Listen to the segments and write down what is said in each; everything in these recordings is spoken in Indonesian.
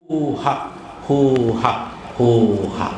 Huha, huha, huha.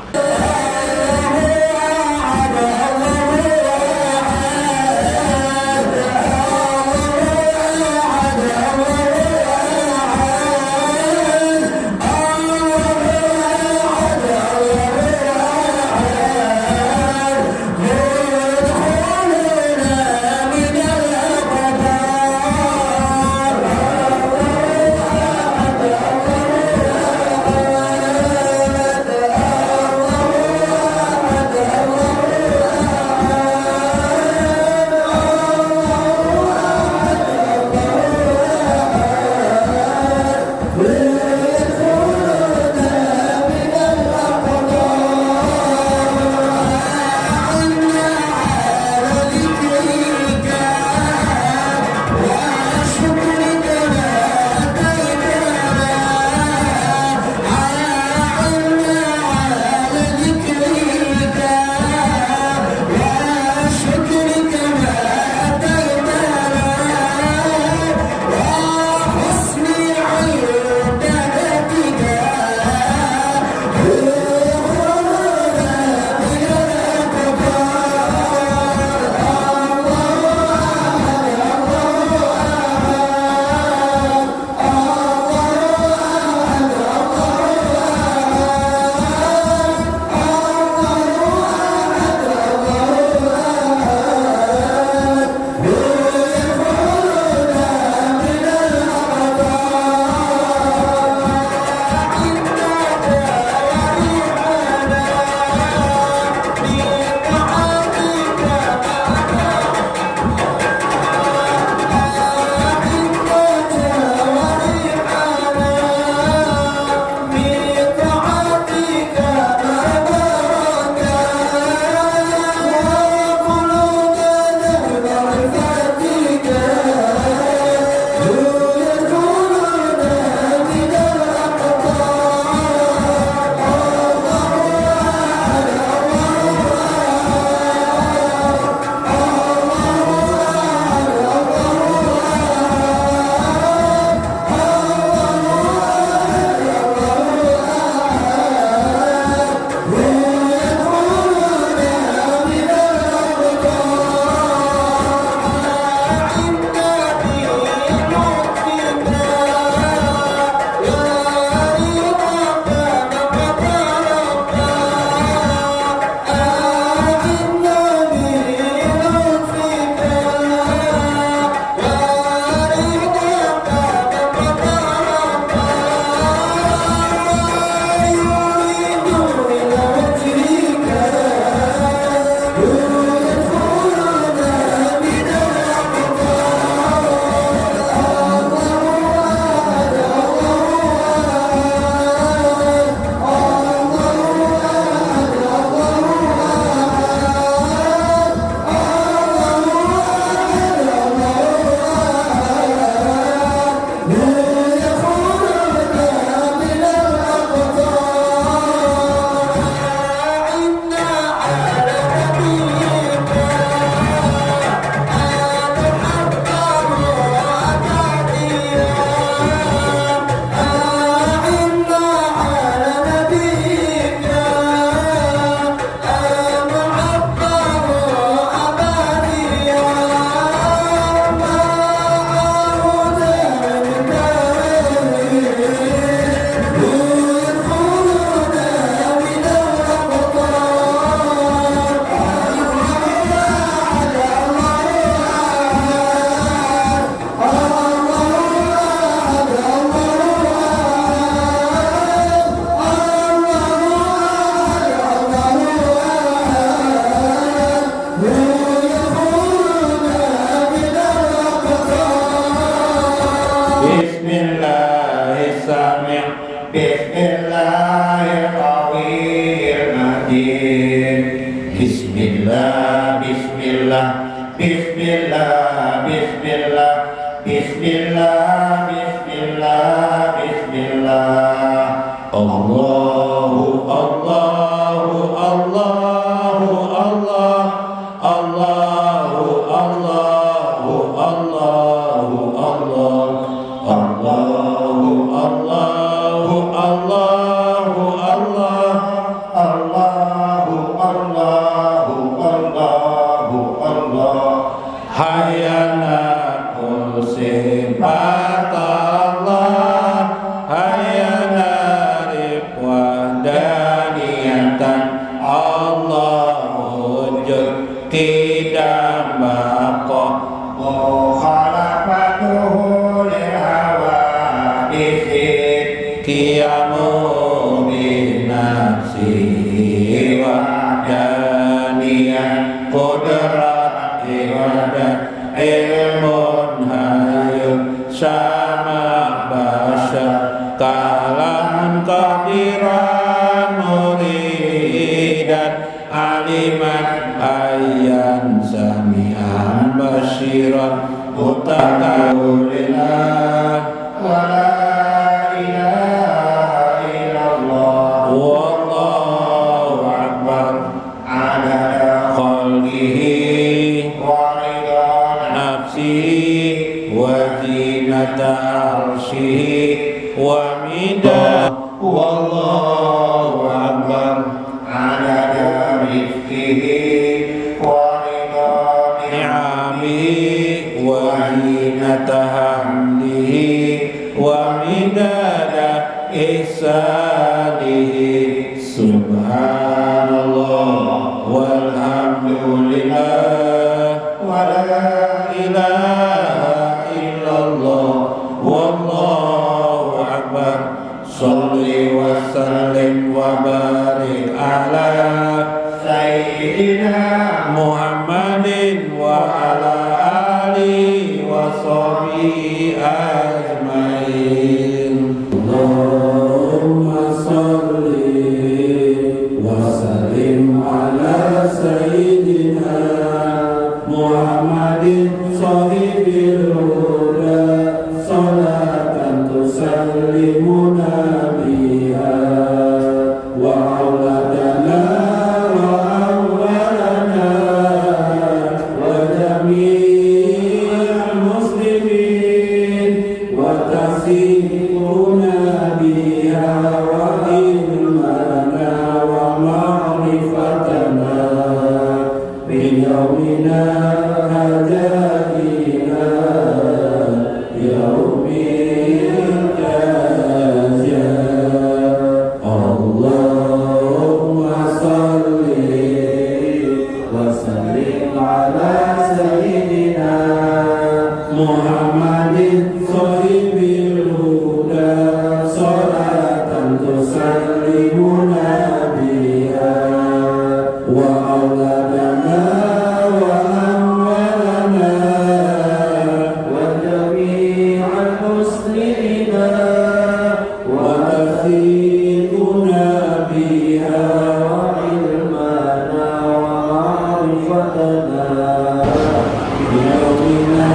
Bismillah, Bismillah, Bismillah, Bismillah, Bismillah, Bismillah, Bismillah. Allahu, Allahu, Allahu, Allah, Allahu, Allahu, Allahu, Allah, Allahu, Allahu, Allah. qiyamu binafsi wa daniyan qudrat iradat ilmun hayun sama basyar kalamun qadiran muridan aliman ayyan sami'an basyiran mutakawulillah wa la ilaha illallah wallahu akbar adada khalqihi wa ridha nafsihi wa zinata arsyihi wa midad wallahu akbar adada rizqihi wa ridha ni'amihi wa zinata hamdihi wa midada ihsanihi subhanallah walhamdulillah wa la ilaha illallah wallahu akbar sholli wa sallim wa barik ala sayyidina Muhammadin wa ala alihi wa sahbihi ajmain. Allahumma sholli wa sallim ala sayyidina Muhammadin sahibil huda salatan tusallimuna biha wa auladana wa awwalana wa jami'al muslimin wa tasihuna biha wa ilmana wa ma'rifatana min yawmina hadha ila yaumil qiyamah. Allahumma sholli wa sallim ala sayyidina Muhammadin sahibil huda salatan tusallimuna biha wa auladana wa amwalana wa jami'al muslimina wa tafiduna biha wa ilmana wa ma'rifatana bi yawmina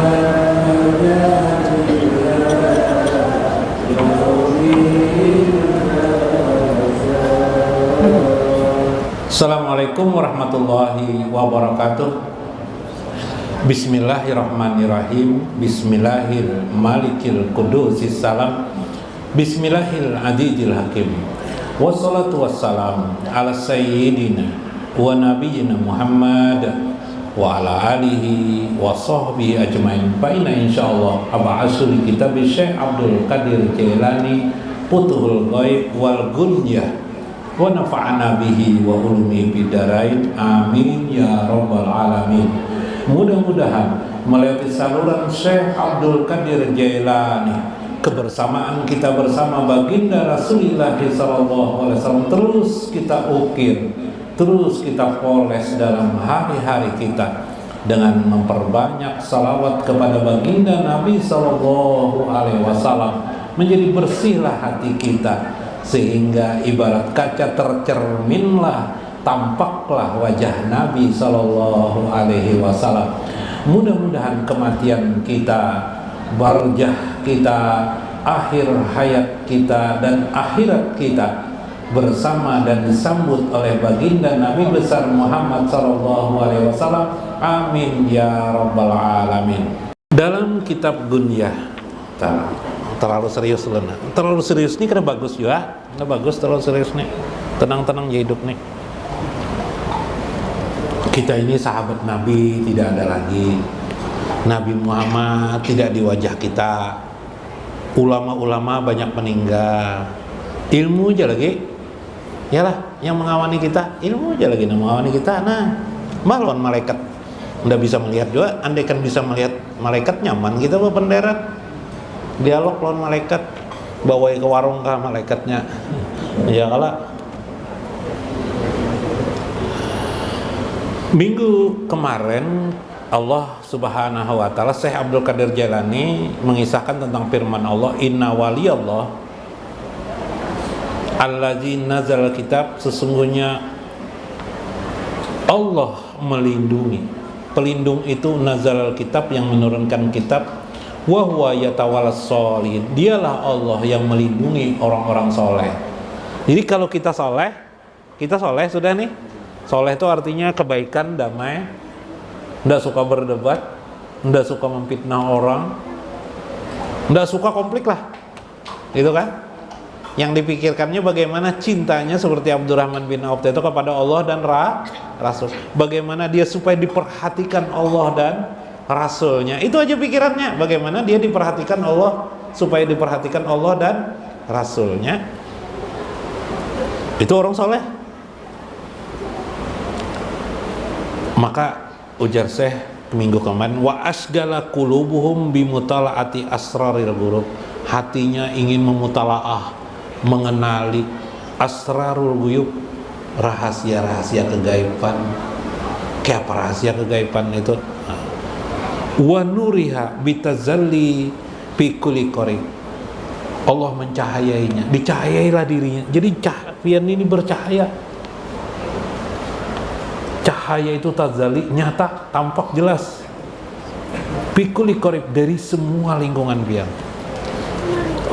Assalamualaikum warahmatullahi wabarakatuh. Bismillahirrahmanirrahim. Bismillahirmalikil qudusis salam. Bismillahil adidil hakim. Wassalatu wassalam ala sayyidina wa nabiyyina Muhammad wa ala alihi wa sahbihi ajmain. Fa inna insyaallah ab'asul kitab Syekh Abdul Qadir Jailani Futuhul Ghaib wal Gunyah wa nafa'ana bihi wa ulumi bidarain amin ya rabbal alamin. Mudah-mudahan melalui saluran Syekh Abdul Qadir Jailani kebersamaan kita bersama baginda Rasulullah SAW terus kita ukir, terus kita poles dalam hari-hari kita dengan memperbanyak salawat kepada baginda Nabi SAW. Menjadi bersihlah hati kita sehingga ibarat kaca tercerminlah, tampaklah wajah Nabi Sallallahu Alaihi Wasallam. Mudah-mudahan kematian kita, barjah kita, akhir hayat kita dan akhirat kita bersama dan disambut oleh baginda Nabi besar Muhammad Sallallahu Alaihi Wasallam. Amin ya rabbal alamin. Dalam kitab Gunyah, terlalu serius loh, terlalu serius nih karena bagus juga, nggak bagus terlalu serius nih, tenang-tenang ya hidup nih. Kita ini sahabat Nabi tidak ada lagi, Nabi Muhammad tidak di wajah kita, ulama-ulama banyak meninggal, ilmu aja lagi, yalah yang mengawani kita, ilmu aja lagi yang mengawani kita. Nah, maluan malaikat nggak bisa melihat juga, andaikan bisa melihat malaikat nyaman kita apa penderat. Dialog lawan malaikat bawa ke warung kah malaikatnya? Ya kalah. Minggu kemarin Allah Subhanahu wa taala, Syekh Abdul Qadir Jailani mengisahkan tentang firman Allah, inna waliyallah allazi nazal kitab, sesungguhnya Allah melindungi. Pelindung itu nazal kitab, yang menurunkan kitab, wa huwa yatawallas sholihin, dialah Allah yang melindungi orang-orang soleh. Jadi kalau kita soleh sudah nih. Soleh itu artinya kebaikan, damai, tidak suka berdebat, tidak suka memfitnah orang, tidak suka konflik lah, gitu kan? Yang dipikirkannya bagaimana cintanya seperti Abdurrahman bin Auf itu kepada Allah dan Rasul. Bagaimana dia supaya diperhatikan Allah dan Rasulnya. Itu aja pikirannya. Bagaimana dia diperhatikan Allah, supaya diperhatikan Allah dan Rasulnya. Itu orang soleh. Maka ujar Syekh minggu kemarin, wa asgala qulubuhum bimutalaati asraril ghurub, hatinya ingin memutalaah, mengenali asrarul ghuyub, rahasia-rahasia kegaiban. Kayak apa rahasia kegaiban itu? Wa nuriha bitazalli fi kulli qarib, Allah mencahayainya, dicahayailah dirinya. Jadi cahaya ini bercahaya. Cahaya itu tazali, nyata, tampak jelas. Pikuli korib, dari semua lingkungan pian.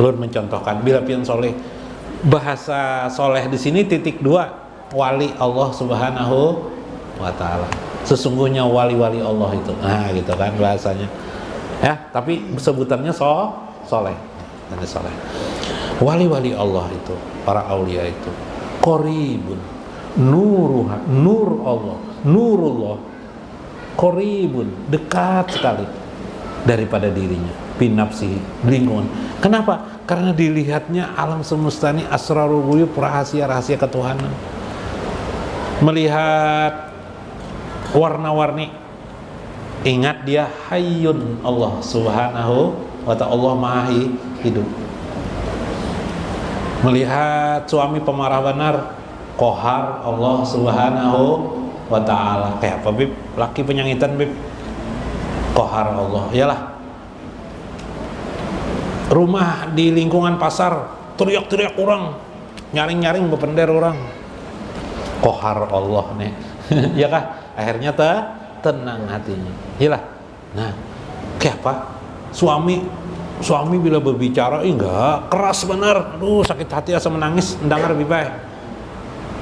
Ulun mencontohkan, bila pian soleh, bahasa soleh di sini titik 2, wali Allah Subhanahu wa taala. Sesungguhnya wali-wali Allah itu. Nah, gitu kan bahasanya. Ya, tapi sebutannya soleh. Dan soleh. Wali-wali Allah itu, para aulia itu, qoribun, nuruha, nur Allah, nurullah, qoribun, dekat sekali daripada dirinya, binafsi, lingkungan. Kenapa? Karena dilihatnya alam semesta ini asrarul ghuyub, rahasia-rahasia ketuhanan. Melihat warna-warni, ingat dia hayyun, Allah Subhanahu wa ta'ala, Allah maha hidup. Melihat suami pemarah benar, Qahar, Allah Subhanahu wa ta'ala. Kayak apa Bib? Laki penyangitan Bib, Qahar Allah. Iyalah. Rumah di lingkungan pasar, teriak-teriak orang, nyaring-nyaring bepender orang, Qahar Allah nih. Ya kah? Akhirnya tenang hatinya. Iyalah. Nah, kayak apa? Suami bila berbicara, enggak, keras benar, aduh sakit hati asa menangis, mendengar lebih baik.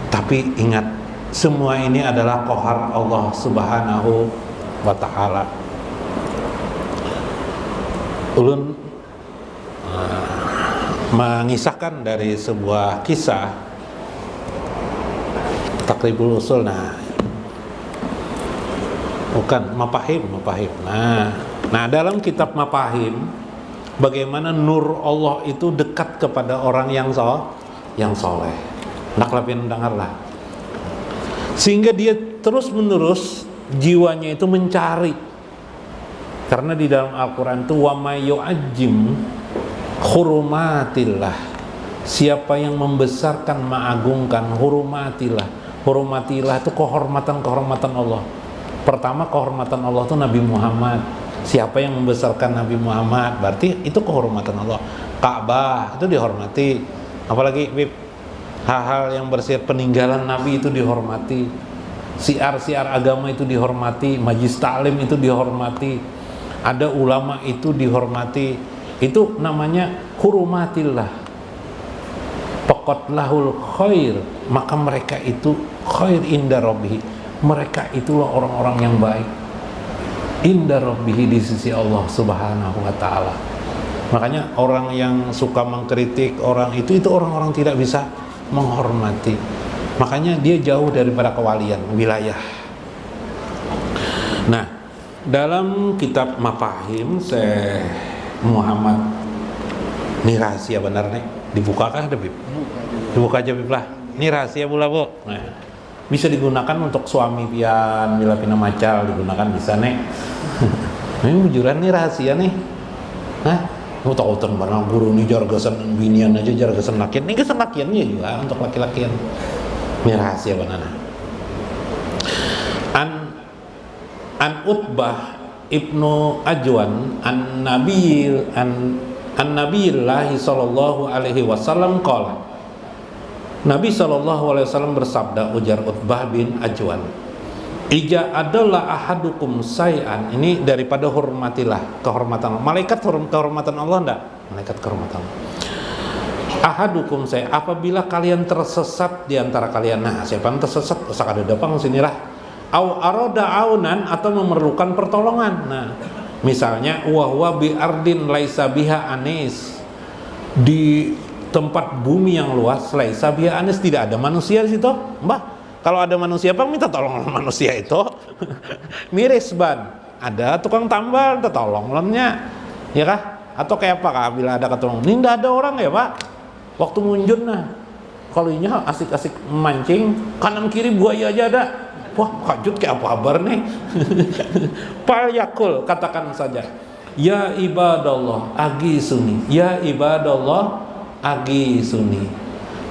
Tapi ingat, semua ini adalah qahar Allah Subhanahu wa ta'ala. Ulun mengisahkan dari sebuah kisah Taqribul Usul. Nah, bukan Mafahim. Nah, dalam kitab Mafahim, bagaimana nur Allah itu dekat kepada orang yang soleh. Nak lebih mendengarlah, sehingga dia terus menerus jiwanya itu mencari. Karena di dalam Al-Quran itu wa may yu'azzim hurumatillah, siapa yang membesarkan, mengagungkan hurumatillah. Hurumatillah itu kehormatan Allah. Pertama, kehormatan Allah itu Nabi Muhammad. Siapa yang membesarkan Nabi Muhammad, berarti itu kehormatan Allah. Ka'bah itu dihormati. Apalagi Bib, hal-hal yang bersifat peninggalan Nabi itu dihormati. Siar-siar agama itu dihormati. Majlis ta'lim itu dihormati. Ada ulama itu dihormati. Itu namanya hurumatillah. Faqatlahul khair, maka mereka itu khair inda rabbih. Mereka itulah orang-orang yang baik inda rabbihi, di sisi Allah Subhanahu wa ta'ala. Makanya orang yang suka mengkritik orang itu orang-orang tidak bisa menghormati. Makanya dia jauh daripada kewalian wilayah. Nah, dalam kitab Mafahim Syekh Muhammad, ini rahasia benar nih, dibukakah Bib? Dibuka aja Bib lah. Ini rahasia pula Bu. Nah, bisa digunakan untuk suami pian, bila pina macal digunakan bisa nih. Ini bujuran nih rahasia nih. Nah, tahu teman guru ini jargasan binian aja jargasan lakian. Ini gasan lakiannya juga untuk laki-lakian. Ini rahasia banana. An Utbah ibnu Ajwan an Nabiyillahi sallallahu alaihi wasallam qala. Nabi sallallahu alaihi wasallam bersabda, ujar Utbah bin Ajwan, "Ija adalah ahadukum say'an." Ini daripada hormatilah, kehormatan. Malaikat kehormatan Allah enggak? Malaikat kehormatan. Ahadukum say, apabila kalian tersesat di antara kalian. Nah, siapa yang tersesat? Sak ada dapang sinilah. Au arada aunan, atau memerlukan pertolongan. Nah, misalnya wa bi ardin laisa biha anis, di tempat bumi yang luas, laisa biha anis, tidak ada manusia di situ. Mbah, kalau ada manusia apa minta tolong manusia itu? Miris ban. Ada tukang tambal, minta tolong lemnya. Ya kah? Atau kayak apa kah bila ada ketolong? Ini enggak ada orang ya, Pak. Waktu munjun nah, kalinya asik-asik mancing, kanan kiri buaya aja ada. Wah, kajut kayak apa kabar nih? Fal yakul, katakan saja, ya ibadallah agisuni, ya ibadallah agisuni,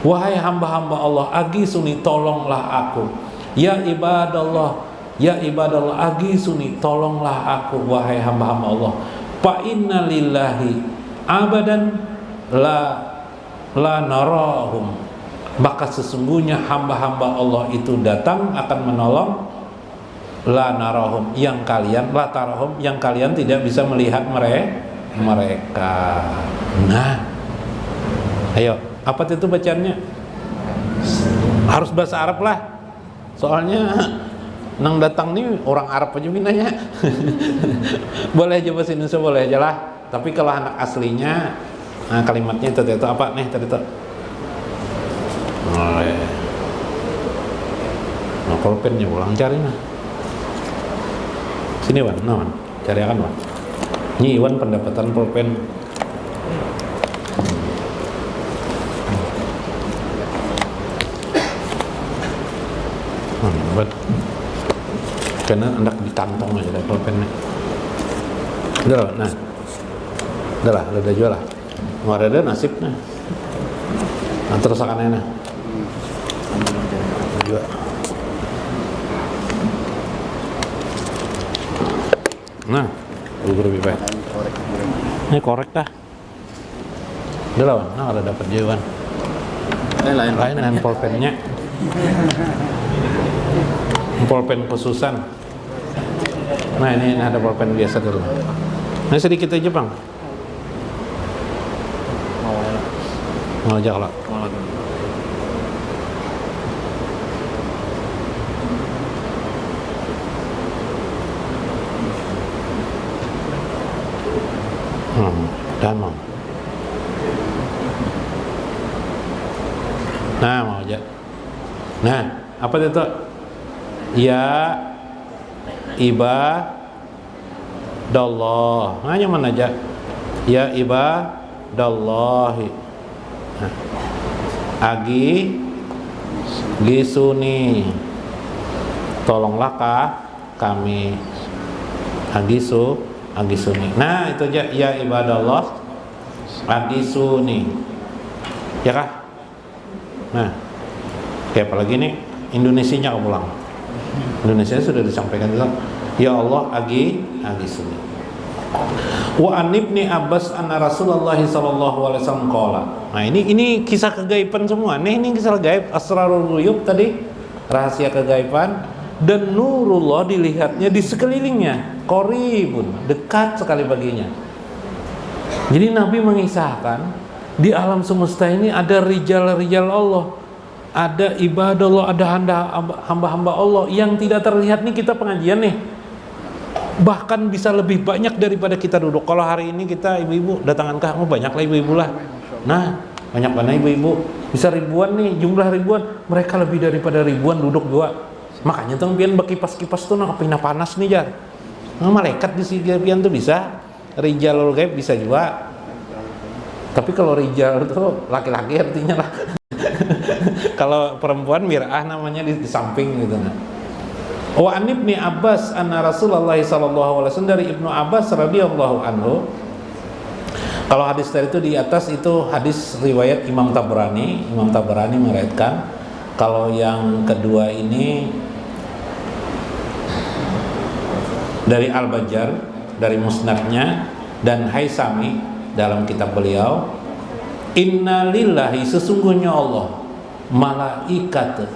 wahai hamba-hamba Allah, agisuni, tolonglah aku. Ya ibadallah agisuni, tolonglah aku, wahai hamba-hamba Allah. Fa inna lillahi abadan la narahum, maka sesungguhnya hamba-hamba Allah itu datang akan menolong, la narahum, yang kalian, la tarahum, yang kalian tidak bisa melihat mereka. Nah, ayo, apa itu bacaannya? Harus bahasa Arab lah, soalnya nang datang nih orang Arab aja minanya. Boleh aja bahasa Indonesia, boleh aja lah. Tapi kalau anak aslinya, nah kalimatnya itu apa nih tadi tuh? Nah, pulpennya ulang cari nah. Sini Wan, nah Wan, cari akan Wan. Nyi Wan pendapatan pulpen. Buat karena hendak di kantong aja deh pulpennya. Udah lah, nah. Udah jual lah. Mau ada nasibnya. Nah terus akan enak. Juga. Nah, bubur lebih baik. Ini korek dah. Udah lawan, nah udah dapat jawaban. Lain pulpennya. Pulpen khususan. Nah ini ada pulpen biasa dulu. Nah sedikit aja bang. Mau aja kalau. Dan mau. Nah mau aja. Nah apa itu? Ya ibadallah. Nah yang mana aja? Ya ibadallahi. Nah, gisuni, tolonglah kami. Agisuni. Nah itu aja, ya ibadallah agisuni, ya kah? Nah kayak apalagi nih Indonesianya kamu ulang. Indonesia sudah disampaikan juga. Ya Allah agisuni. Wa an ibni Abbas anna Rasulullah sallallahu alaihi wasallam qala. Nah ini kisah kegaiban semua. Ini kisah gaib, asrarul ghuyub tadi, rahasia kegaiban. Dan nurullah dilihatnya di sekelilingnya, qaribun, dekat sekali baginya. Jadi Nabi mengisahkan di alam semesta ini ada rijal-rijal Allah, ada ibadallah, ada hamba-hamba Allah yang tidak terlihat. Nih kita pengajian nih, bahkan bisa lebih banyak daripada kita duduk. Kalau hari ini kita ibu-ibu datangan kamu banyaklah ibu-ibu lah. Nah banyak mana ibu-ibu, bisa ribuan nih, jumlah ribuan. Mereka lebih daripada ribuan duduk juga. Makanya tuh pian berkipas-kipas tuh nak pina panas nih jar. Nah, malaikat di sini pian tuh bisa, rijal gaib bisa juga. Tapi kalau rijal tuh laki-laki artinya lah. Kalau perempuan mir'ah namanya di samping gitu nah. Wa an ibni Abbas anna Rasulullah sallallahu alaihi wasallam, dari Ibnu Abbas radhiyallahu anhu, Kalau hadis tadi itu di atas itu hadis riwayat Imam Tabrani. Imam Tabrani meriwayatkan. Kalau yang kedua ini dari Al-Bajjar, dari musnadnya, dan Haisami dalam kitab beliau, inna lillahi, sesungguhnya Allah, malaikatan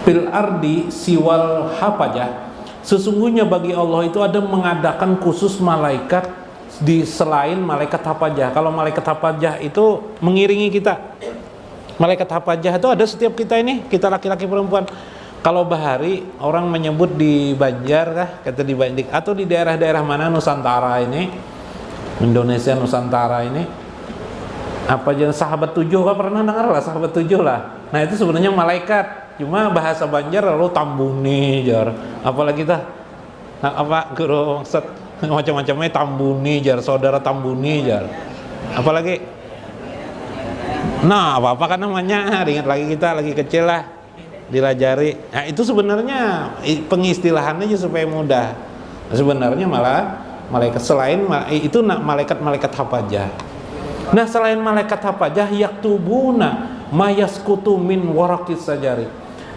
fil ardi siwal hafajah, sesungguhnya bagi Allah itu ada mengadakan khusus malaikat di selain malaikat hafajah. Kalau malaikat hafajah itu mengiringi kita, malaikat hafajah itu ada setiap kita ini, kita laki-laki perempuan. Kalau bahari orang menyebut di Banjar kah, kata di Bandik, atau di daerah-daerah mana Nusantara ini, Indonesia Nusantara ini, apa aja sahabat 7 kan pernah dengar lah, sahabat 7 lah. Nah itu sebenarnya malaikat, cuma bahasa Banjar lalu tambuni jar, apalagi tah apa guru maksud macam-macamnya tambuni jar, saudara tambuni jar, apalagi nah apa kan namanya, ingat lagi kita lagi kecil lah dilajari. Nah itu sebenarnya pengistilahannya aja supaya mudah. Sebenarnya malah malaikat selain itu malaikat hafajah. Nah selain malaikat hafajah yaktubuna mayaskutu min waraqis sajari,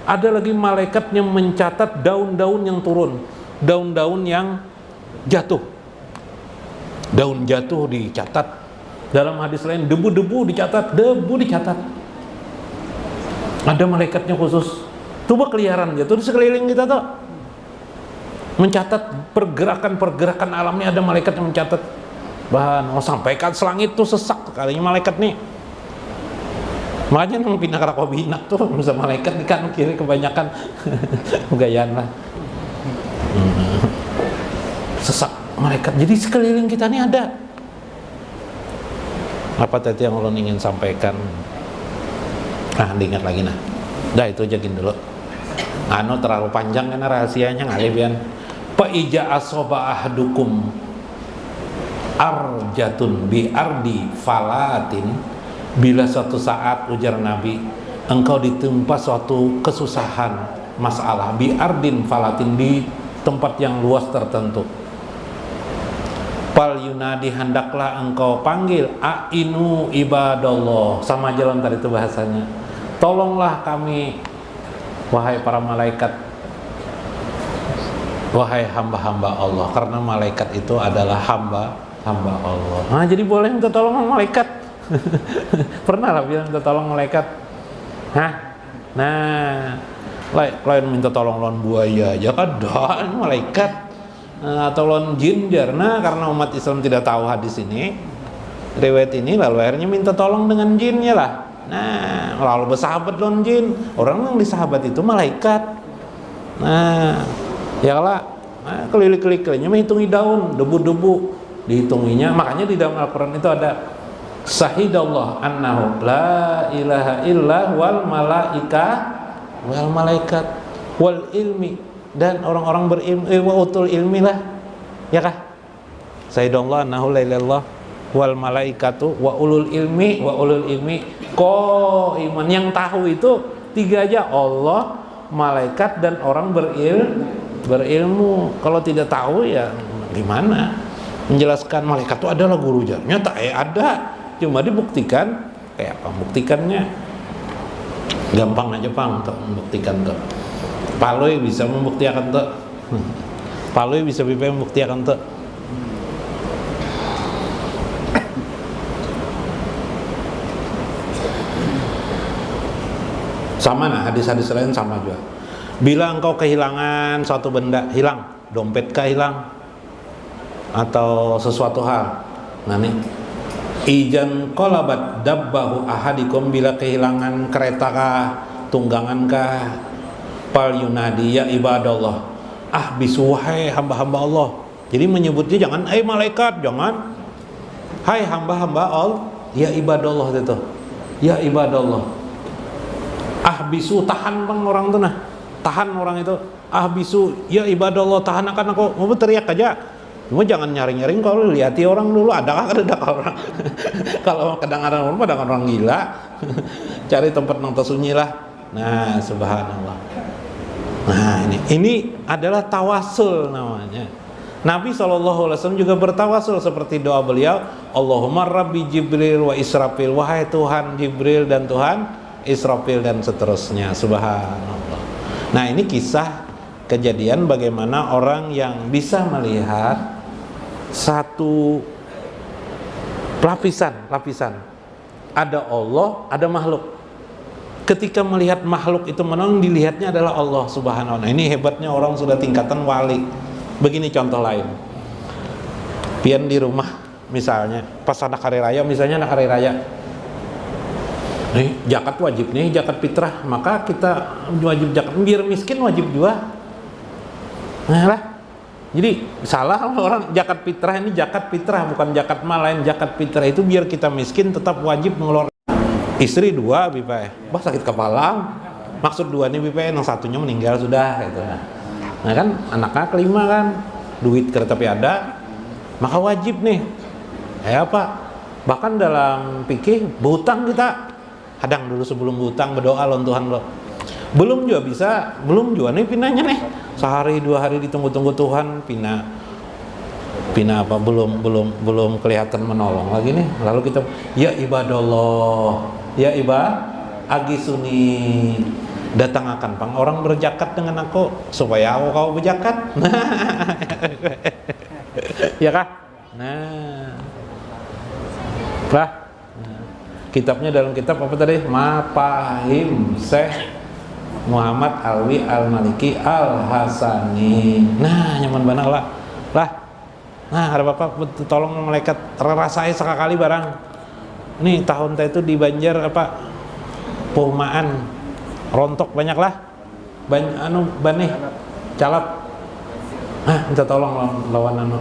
ada lagi malaikat yang mencatat daun-daun yang turun, daun-daun yang jatuh, daun jatuh dicatat. Dalam hadis lain debu-debu dicatat, debu dicatat. Ada malaikatnya khusus. Coba keliaran jatuh di sekeliling kita tuh, mencatat pergerakan alamnya, ada malaikat yang mencatat. Bahan mau sampaikan selangit tuh sesak kalinya malaikat nih. Makanya nang pindah karakobinak tuh bisa malaikat di kanan kiri kebanyakan gayaan lah. Sesak malaikat. Jadi sekeliling kita nih ada. Apa tadi yang ulun ingin sampaikan? Nah, diingat lagi nah. Dah itu jagin dulu. Anu terlalu panjang kan rahasianya ngalibian. Fa ija asoba ahdukum arjatun bi ardi falatin, bila suatu saat ujar Nabi engkau ditimpa suatu kesusahan, masalah bi ardin falatin, di tempat yang luas tertentu, fal yunadi, hendaklah engkau panggil ainu ibadallah, sama jalan tadi itu bahasanya, tolonglah kami wahai para malaikat, wahai hamba-hamba Allah, karena malaikat itu adalah hamba Allah. Nah jadi boleh minta tolong sama malaikat. Pernah lah bilang minta tolong malaikat. Hah? Nah, lain minta tolong lawan buaya aja kan doa malaikat. Atau lawan jin jarna, karena umat Islam tidak tahu hadis ini, riwayat ini, lalu akhirnya minta tolong dengan jinnya lah. Nah, lalu bersahabat lawan jin. Orang yang disahabat itu malaikat. Nah, ya lah, keliling-kelilingnya menghitungi daun, debu-debu dihitunginya. Makanya di dalam Al-Quran itu ada Sahidallah annahu la ilaha illa wal malaikat wal ilmi, dan orang-orang berilmu, wa utul ilmi lah, ya kah? Sahidallah annahu la ilaha illallah wal malaikatu wa ulul ilmi ko iman, yang tahu itu tiga aja, Allah, malaikat, dan orang berilmu. Kalau tidak tahu ya gimana menjelaskan malaikat itu adalah guru jarnya, tak ada, cuma dibuktikan. Kayak apa buktikannya? Gampang aja pang untuk membuktikan tuh. Paloi bisa membuktikan tuh. Paloi bisa membuktikan tuh. Sama nah, hadis-hadis lain sama juga. Bila engkau kehilangan suatu benda, hilang, dompet kah hilang, atau sesuatu hal, nah nih, ijan qalabat dabbahu ahadikum, bila kehilangan kereta kah, tunggangan kah, fal yunadi ya ibadallah, bisu wahai hamba-hamba Allah. Jadi menyebutnya jangan malaikat, jangan hai hamba-hamba Allah, ya ibadallah itu, ya ibadallah. Bisu, tahan bang orang tuh, nah tahan orang itu, bisu ya ibadallah, tahan akan aku mau teriak aja. Cuma jangan nyaring-nyaring, kalau lihati orang dulu, ada orang. Kalau kadang-kadang orang gila, cari tempat nongto sunyi lah. Nah, subhanallah. Nah, ini adalah tawasul namanya. Nabi SAW juga bertawasul seperti doa beliau, Allahumma Rabbi Jibril wa Israfil, wahai Tuhan Jibril dan Tuhan Israfil, dan seterusnya. Subhanallah. Nah, ini kisah kejadian bagaimana orang yang bisa melihat satu lapisan. Ada Allah, ada makhluk. Ketika melihat makhluk itu menolong, dilihatnya adalah Allah Subhanahu wa ta'ala. Ini hebatnya orang sudah tingkatan wali. Begini contoh lain. Pian di rumah misalnya, pas anak hari raya, misalnya anak hari raya. Nih, zakat wajib nih, zakat fitrah, maka kita wajib zakat. Biar miskin wajib juga. Nah lah. Jadi salah orang zakat fitrah, ini zakat fitrah bukan zakat mal, lain zakat fitrah itu biar kita miskin tetap wajib mengeluarkan. Istri 2 bipa, bah sakit kepala. Maksud 2 nih bipa, yang satunya meninggal sudah gitu. Nah kan anaknya kelima kan, duit kereta api ada, maka wajib nih. Apa? Bahkan dalam fikih berhutang kita. Hadang dulu sebelum berhutang berdoa lawan Tuhan lo. Belum juga nih pinanya nih. Sehari 2 hari ditunggu-tunggu Tuhan pinah apa belum kelihatan menolong lagi nih. Lalu kita ya ibadallah, ya agisuni, datang akan pang orang berzakat dengan aku supaya kau berzakat. Ya kah? Nah. Kitabnya dalam kitab apa tadi? Mafahim Syekh Muhammad Alwi Al-Maliki Al-Hasani. Nah, nyaman banget lah. Nah, ada bapak tolong malaikat rasai sekali barang. Nih tahun itu di Banjar apa? Perumahan rontok banyak lah. Baneh calap. Nah, minta tolong lawan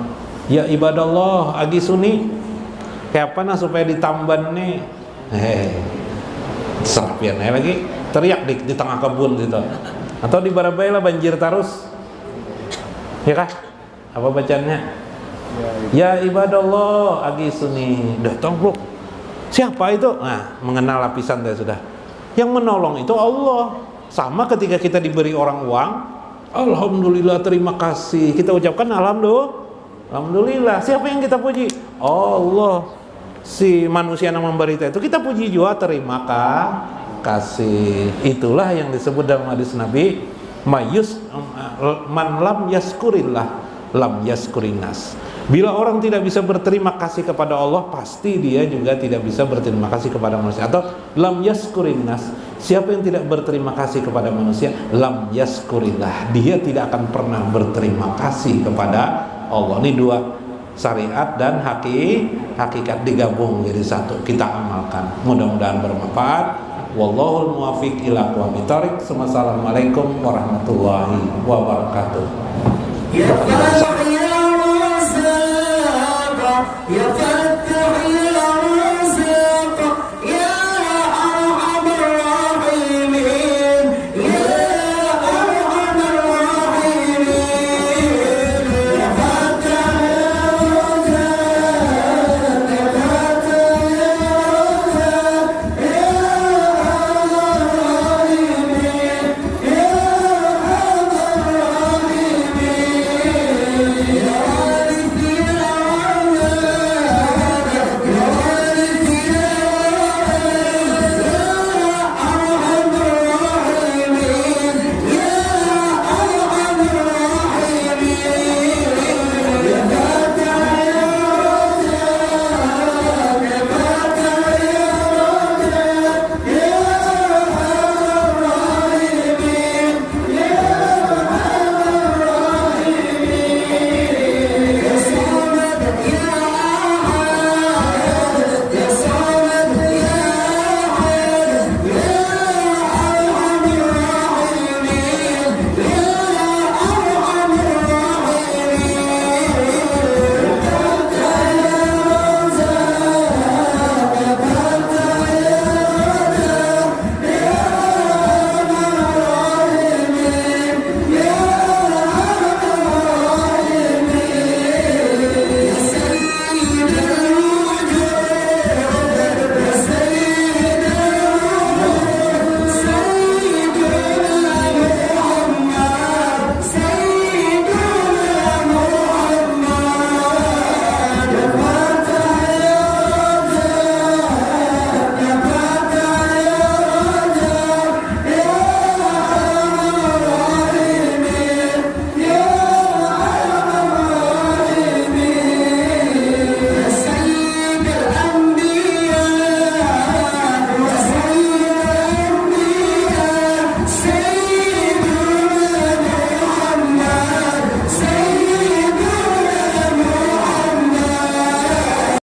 ya ibadallah agi suni. Kayak apa supaya ditamban nih. Serapian lagi. Teriak di tengah kebun gitu, atau di Barabai lah banjir terus, ya kah? Apa bacanya? Ya ibadallah agisuni. Datang bro, siapa itu? Nah, mengenal lapisan saya sudah. Yang menolong itu Allah. Sama ketika kita diberi orang uang, alhamdulillah terima kasih, kita ucapkan alhamdulillah. Siapa yang kita puji? Allah. Si manusia yang memberi itu kita puji juga, terima kasih. Itulah yang disebut dalam hadis Nabi, man lam yaskurillah lam yaskurinas. Bila orang tidak bisa berterima kasih kepada Allah, pasti dia juga tidak bisa berterima kasih kepada manusia. Atau lam yaskurinas, siapa yang tidak berterima kasih kepada manusia, lam yaskurillah, dia tidak akan pernah berterima kasih kepada Allah. Ini 2 syariat dan hakikat digabung jadi satu, kita amalkan. Mudah-mudahan bermanfaat. Wallahul muwaffiq ila aqwamit thoriq. Wassalamualaikum warahmatullahi wabarakatuh. Ya